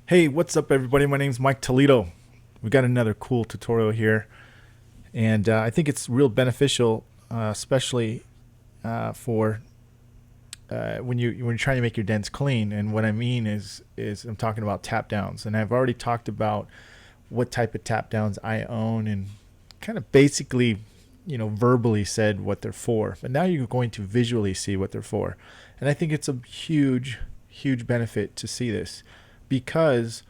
Hey, what's up everybody? My name's Mike Toledo. We got another cool tutorial here, and I think it's real beneficial, especially for when you're trying to make your dents clean. And what I mean is I'm talking about tap downs, and I've already talked about what type of tap downs I own and kind of basically, verbally said what they're for. But now you're going to visually see what they're for, and I think it's a huge benefit to see this because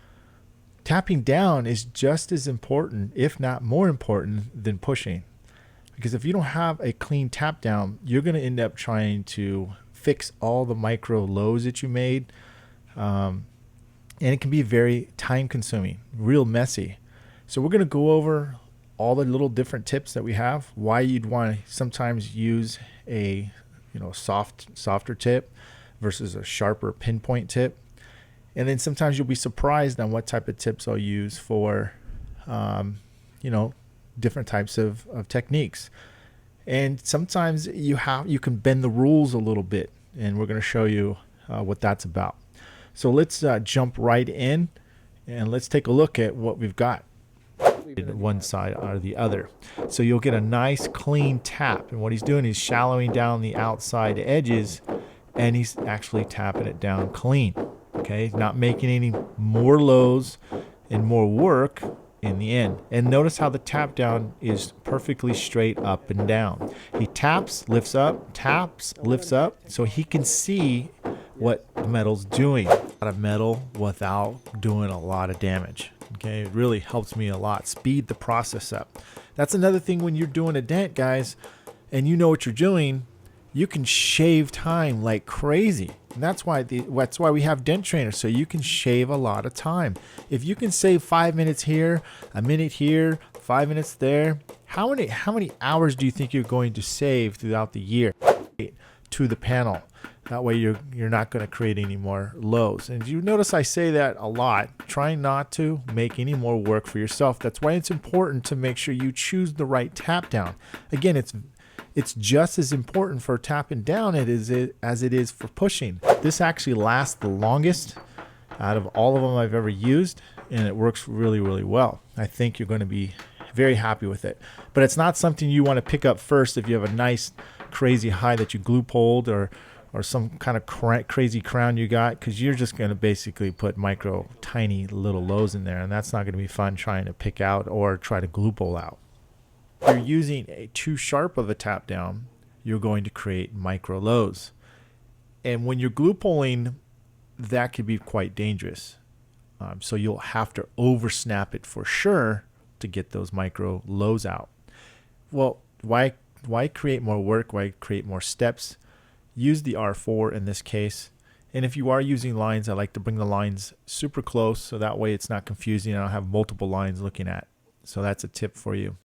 tapping down is just as important, if not more important, than pushing. Because if you don't have a clean tap down, you're going to end up trying to fix all the micro lows that you made. And it can be very time consuming, real messy. So we're going to go over all the little different tips that we have, why you'd want to sometimes use a softer tip versus a sharper pinpoint tip. And then sometimes you'll be surprised on what type of tips I'll use for, different types of techniques. And sometimes you can bend the rules a little bit, and we're going to show you what that's about. So let's jump right in, and let's take a look at what we've got. One side or the other. So you'll get a nice clean tap. And what he's doing is shallowing down the outside edges, and he's actually tapping it down clean. Okay, not making any more lows and more work in the end. And notice how the tap down is perfectly straight up and down. He taps, lifts up, taps, lifts up, so he can see what the metal's doing. A lot of metal without doing a lot of damage. Okay, it really helps me a lot. Speed the process up. That's another thing when you're doing a dent, guys, and you know what you're doing. You can shave time like crazy. And that's why we have dent trainers, so you can shave a lot of time. If you can save 5 minutes here, a minute here, 5 minutes there, how many hours do you think you're going to save throughout the year to the panel? That way you're not going to create any more lows. And you notice I say that a lot. Try not to make any more work for yourself. That's why it's important to make sure you choose the right tap down. Again, it's just as important for tapping down as it is for pushing. This actually lasts the longest out of all of them I've ever used, and it works really well. I think you're going to be very happy with it. But it's not something you want to pick up first if you have a nice crazy high that you glue pulled or some kind of crazy crown you got, because you're just going to basically put micro tiny little lows in there, and that's not going to be fun trying to pick out or try to glue pull out. If you're using a too sharp of a tap down, you're going to create micro lows. And when you're glue pulling, that could be quite dangerous. So you'll have to over snap it for sure to get those micro lows out. Well, why create more work? Why create more steps? Use the R4 in this case. And if you are using lines, I like to bring the lines super close so that way it's not confusing. I don't have multiple lines looking at. So that's a tip for you.